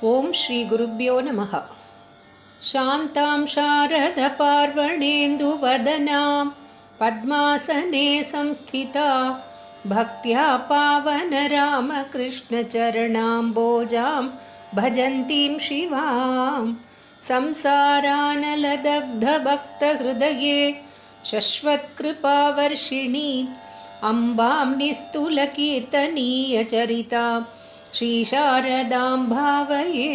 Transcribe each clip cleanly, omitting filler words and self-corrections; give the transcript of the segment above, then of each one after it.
ஓம் ஸ்ரீ குருப்யோ நமः. சாந்தாம் சாரத பார்வணேந்து வதனாம் பத்மாசனே சம்ஸ்திதா பக்தியா பாவன ராம கிருஷ்ண சரணாம்போஜாம் பஜந்தீம் சிவாம் சம்சாரானலதக்த பக்த ஹிருதயே சஸ்வத் கிருபாவர்ஷிணி அம்பாம் நிஸ்துல கீர்த்தனீய சரிதாம் ஸ்ரீ சாரதாம் பாவையே.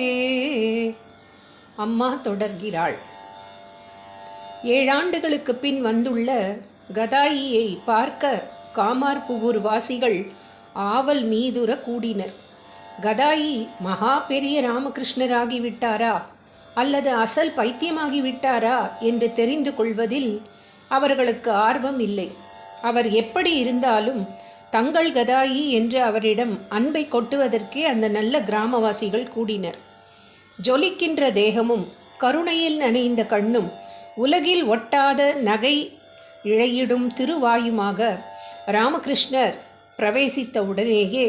அம்மா தொடர்கிறாள். 7 ஆண்டுகளுக்கு பின் வந்துள்ள கதாயியை பார்க்க காமார்புகூர் வாசிகள் ஆவல் மீதுர கூடினர். கதாயி மகா பெரிய ராமகிருஷ்ணராகிவிட்டாரா அல்லது அசல் பைத்தியமாகிவிட்டாரா என்று தெரிந்து கொள்வதில் அவர்களுக்கு ஆர்வம் இல்லை. அவர் எப்படி இருந்தாலும் தங்கள் கதாயி என்று அவரிடம் அன்பை கொட்டுவதற்கே அந்த நல்ல கிராமவாசிகள் கூடினர். ஜொலிக்கின்ற தேகமும் கருணையில் நனைந்த கண்ணும் உலகில் ஒட்டாத நகை இழையிடும் திருவாயுமாக ராமகிருஷ்ணர் பிரவேசித்த உடனேயே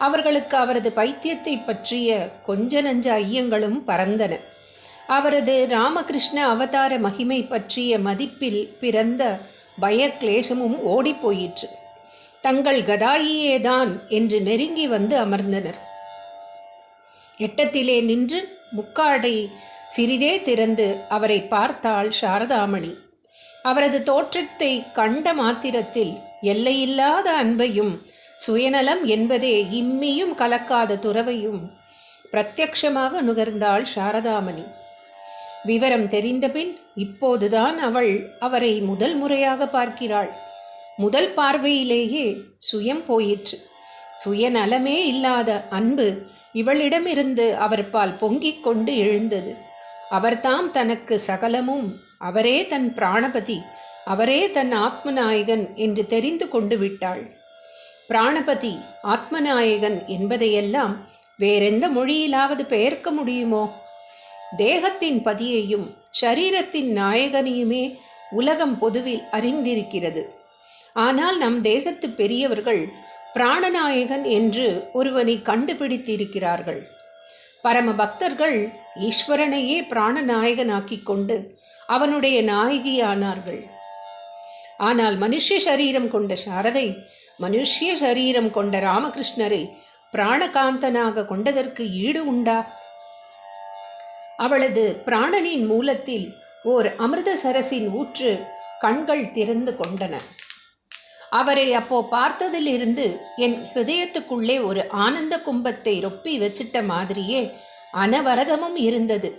அவர்களுக்கு அவரது பைத்தியத்தை பற்றிய கொஞ்ச நஞ்ச ஐயங்களும் பறந்தன. அவரது ராமகிருஷ்ண அவதார மகிமை பற்றிய மதிப்பில் பிறந்த பயக்லேசமும் ஓடிப்போயிற்று. தங்கள் கதாயியேதான் என்று நெருங்கி வந்து அமர்ந்தனர். எட்டத்திலே நின்று முக்காடை சிறிதே திறந்து அவரை பார்த்தாள் சாரதாமணி. அவரது தோற்றத்தை கண்ட மாத்திரத்தில் எல்லையில்லாத அன்பையும் சுயநலம் என்பதே இம்மியும் கலக்காத துறவையும் பிரத்யக்ஷமாக நுகர்ந்தாள் சாரதாமணி. விவரம் தெரிந்தபின் இப்போதுதான் அவள் அவரை முதல் முறையாக பார்க்கிறாள். முதல் பார்வையிலேயே சுயம் போயிற்று. சுயநலமே இல்லாத அன்பு இவளிடமிருந்து அவர் பால் பொங்கிக் கொண்டு எழுந்தது. அவர்தாம் தனக்கு சகலமும், அவரே தன் பிராணபதி, அவரே தன் ஆத்மநாயகன் என்று தெரிந்து கொண்டு விட்டாள். பிராணபதி ஆத்மநாயகன் என்பதையெல்லாம் வேறெந்த மொழியிலாவது பெயர்க்க முடியுமோ? தேகத்தின் பதியையும் ஷரீரத்தின் நாயகனையுமே உலகம் பொதுவில் அறிந்திருக்கிறது. ஆனால் நம் தேசத்து பெரியவர்கள் பிராணநாயகன் என்று ஒருவனை கண்டுபிடித்திருக்கிறார்கள். பரம பக்தர்கள் ஈஸ்வரனையே பிராணநாயகனாக்கி கொண்டு அவனுடைய நாயகியானார்கள். ஆனால் மனுஷ்ய சரீரம் கொண்ட சாரதை மனுஷ்ய சரீரம் கொண்ட ராமகிருஷ்ணரை பிராணகாந்தனாக கொண்டதற்கு ஈடு உண்டா? அவளது பிராணனின் மூலத்தில் ஓர் அமிர்த சரசின் ஊற்று கண்கள் திறந்து கொண்டன. அவரை அப்போ பார்த்ததிலிருந்து என் ஹிருதயத்துக்குள்ளே ஒரு ஆனந்த கும்பத்தை ரொப்பி வச்சிட்ட மாதிரியே அனவரதமும் இருந்தது.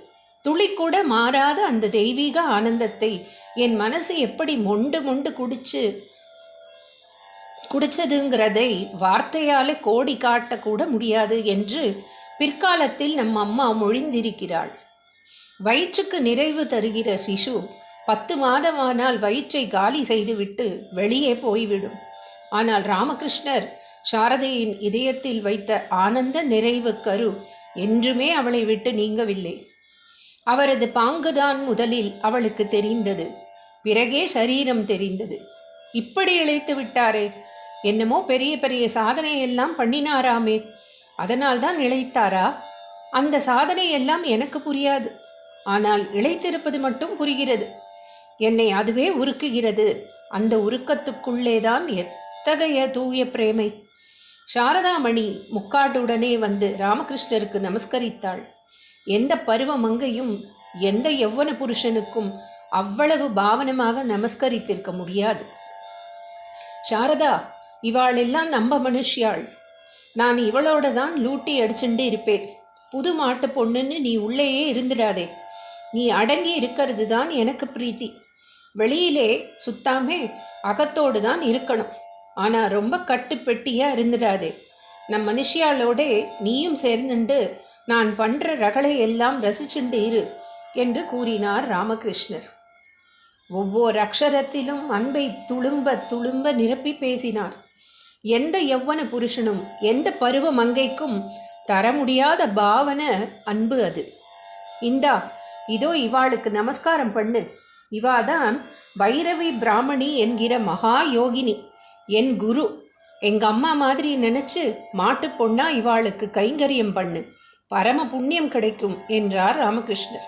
துளி கூட மாறாத அந்த தெய்வீக ஆனந்தத்தை என் மனசு எப்படி மொண்டு குடிச்சதுங்கிறதை வார்த்தையாலே கோடி காட்டக்கூட முடியாது என்று பிற்காலத்தில் நம் அம்மா மொழிந்திருக்கிறாள். வயிற்றுக்கு நிறைவு தருகிற சிசு 10 மாதமானால் வயிற்றை காலி செய்துவிட்டு வெளியே போய்விடும். ஆனால் ராமகிருஷ்ணர் சாரதையின் இதயத்தில் வைத்த ஆனந்த நிறைவு கரு என்றுமே அவளை விட்டு நீங்கவில்லை. அவரது பாங்குதான் முதலில் அவளுக்கு தெரிந்தது. பிறகே சரீரம் தெரிந்தது. இப்படி இழைத்து விட்டாரே, என்னமோ பெரிய பெரிய சாதனையெல்லாம் பண்ணினாராமே, அதனால்தான் இழைத்தாரா? அந்த சாதனையெல்லாம் எனக்கு புரியாது. ஆனால் இழைத்திருப்பது மட்டும் புரிகிறது. என்னை அதுவே உருக்குகிறது. அந்த உருக்கத்துக்குள்ளேதான் எத்தகைய தூய பிரேமை! சாரதாமணி முக்காட்டுடனே வந்து ராமகிருஷ்ணருக்கு நமஸ்கரித்தாள். எந்த பருவ மங்கையும் எந்த யௌவன புருஷனுக்கும் அவ்வளவு பாவனமாக நமஸ்கரித்திருக்க முடியாது. சாரதா, இவாளெல்லாம் நம்ப மனுஷியாள். நான் இவளோட தான் லூட்டி அடிச்சுட்டு இருப்பேன். புது மாட்டு பொண்ணுன்னு நீ உள்ளேயே இருந்துடாதே. நீ அடங்கி இருக்கிறது தான் எனக்கு பிரீத்தி. வெளியிலே சுத்தாமே அகத்தோடு தான் இருக்கணும். ஆனால் ரொம்ப கட்டுப்பெட்டியாக இருந்துடாதே. நம் மனுஷியாளோடே நீயும் சேர்ந்துண்டு நான் பண்ணுற ரகளை எல்லாம் ரசிச்சுண்டு இரு என்று கூறினார் ராமகிருஷ்ணர். ஒவ்வொரு அக்ஷரத்திலும் அன்பை துளும்ப துளும்ப நிரப்பி பேசினார். எந்த யௌவன புருஷனும் எந்த பருவ மங்கைக்கும் தர முடியாத பாவன அன்பு அது. இந்தா, இதோ இவாளுக்கு நமஸ்காரம் பண்ணு. இவாதான் பைரவி பிராமணி என்கிற மகா யோகினி, என் குரு. எங்கள் அம்மா மாதிரி நினச்சி மாட்டு பொண்ணா இவாளுக்கு கைங்கரியம் பண்ணு. பரம புண்ணியம் கிடைக்கும் என்றார் ராமகிருஷ்ணர்.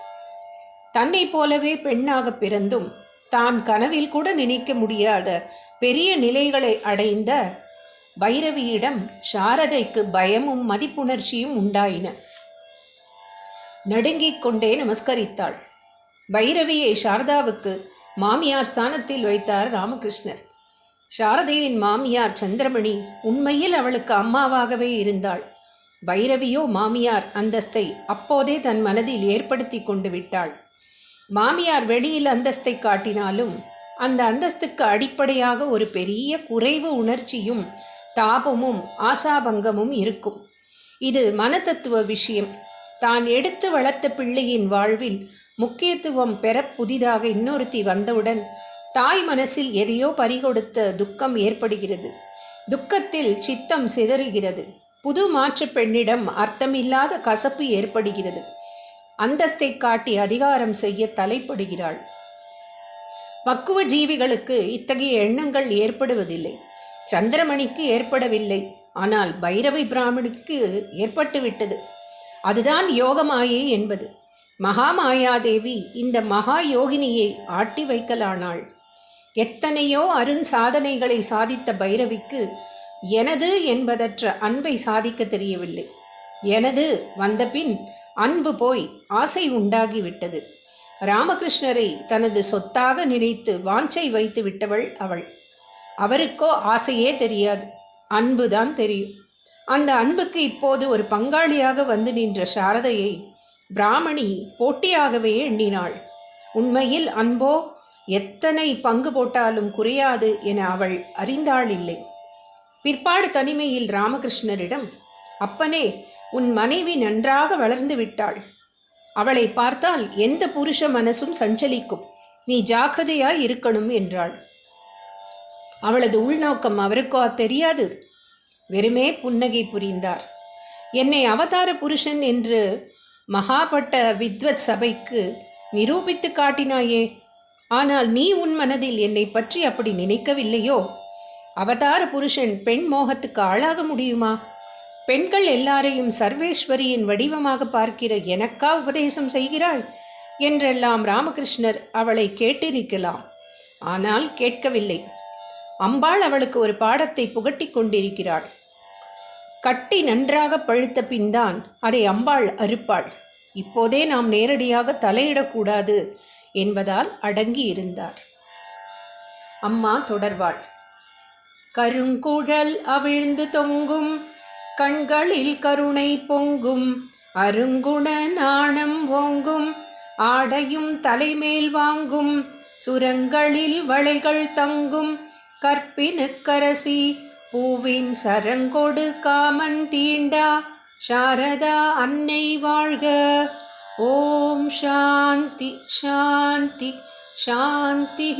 தன்னை போலவே பெண்ணாக பிறந்தும் தான் கனவில் கூட நினைக்க முடியாத பெரிய நிலைகளை அடைந்த பைரவியிடம் சாரதைக்கு பயமும் மதிப்புணர்ச்சியும் உண்டாயின. நடுங்கிக் கொண்டே நமஸ்கரித்தாள். பைரவியை சாரதாவுக்கு மாமியார் ஸ்தானத்தில் வைத்தார் ராமகிருஷ்ணர். சாரதையின் மாமியார் சந்திரமணி உண்மையில் அவளுக்கு அம்மாவாகவே இருந்தாள். பைரவியோ மாமியார் அந்தஸ்தை அப்போதே தன் மனதில் ஏற்படுத்தி கொண்டு விட்டாள். மாமியார் வெளியில் அந்தஸ்தை காட்டினாலும் அந்த அந்தஸ்துக்கு அடிப்படையாக ஒரு பெரிய குறைவு உணர்ச்சியும் தாபமும் ஆசாபங்கமும் இருக்கும். இது மனதத்துவ விஷயம். தான் எடுத்து வளர்த்த பிள்ளையின் வாழ்வில் முக்கியத்துவம் பெற புதிதாக இன்னொருத்தி வந்தவுடன் தாய் மனசில் எதையோ பறிகொடுத்த துக்கம் ஏற்படுகிறது. துக்கத்தில் சித்தம் சிதறுகிறது. புது மாற்று பெண்ணிடம் அர்த்தமில்லாத கசப்பு ஏற்படுகிறது. அந்தஸ்தை காட்டி அதிகாரம் செய்ய தலைப்படுகிறாள். பக்குவ ஜீவிகளுக்கு இத்தகைய எண்ணங்கள் ஏற்படுவதில்லை. சந்திரமணிக்கு ஏற்படவில்லை. ஆனால் பைரவி பிராமணிக்கு ஏற்பட்டுவிட்டது. அதுதான் யோகமாயை என்பது. மகாமாயாதேவி இந்த மகா யோகினியை ஆட்டி வைக்கலானாள். எத்தனையோ அருண் சாதனைகளை சாதித்த பைரவிக்கு எனது என்பதற்ற அன்பை சாதிக்க தெரியவில்லை. எனது வந்தபின் அன்பு போய் ஆசை உண்டாகிவிட்டது. ராமகிருஷ்ணரை தனது சொத்தாக நினைத்து வாஞ்சை வைத்து விட்டவள் அவள். அவருக்கோ ஆசையே தெரியாது, அன்புதான் தெரியும். அந்த அன்புக்கு இப்போது ஒரு பங்காளியாக வந்து நின்ற சாரதையை பிராமணி போட்டியாகவே எண்ணினாள். உண்மையில் அன்போ எத்தனை பங்கு போட்டாலும் குறையாது என அவள் அறிந்தாள் இல்லை. பிற்பாடு தனிமையில் ராமகிருஷ்ணரிடம், அப்பனே, உன் மனைவி நன்றாக வளர்ந்து விட்டாள். அவளை பார்த்தால் எந்த புருஷ மனசும் சஞ்சலிக்கும். நீ ஜாக்கிரதையாய் இருக்கணும் என்றாள். அவளது உள்நோக்கம் அவருக்கோ தெரியாது. வெறுமே புன்னகை புரிந்தார். என்னை அவதார புருஷன் என்று மகாபட்ட வித்வத் சபைக்கு நிரூபித்து காட்டினாயே. ஆனால் நீ உன் மனதில் என்னை பற்றி அப்படி நினைக்கவில்லையோ? அவதார புருஷன் பெண் மோகத்துக்கு ஆளாக முடியுமா? பெண்கள் எல்லாரையும் சர்வேஸ்வரியின் வடிவமாக பார்க்கிற எனக்கா உபதேசம் செய்கிறாய் என்றெல்லாம் ராமகிருஷ்ணர் அவளை கேட்டிருக்கலாம். ஆனால் கேட்கவில்லை. அம்பாள் அவளுக்கு ஒரு பாடத்தை புகட்டி கொண்டிருக்கிறாள். கட்டி நன்றாக பழுத்த பின்தான் அதை அம்பாள் அறுப்பாள். இப்போதே நாம் நேரடியாக தலையிடக்கூடாது என்பதால் அடங்கி இருந்தார். அம்மா தொடர்வாள். கருங்குழல் அவிழ்ந்து தொங்கும், கண்களில் கருணை பொங்கும், அருங்குண நாணம் ஓங்கும், ஆடையும் தலைமேல் வாங்கும், சுரங்களில் வளைகள் தங்கும், கற்பினுக்கரசி பூவின் சரங்கொடு காமன் தீண்டா சாரதா அன்னை வாழ்க. ஓம் சாந்தி சாந்தி சாந்தி.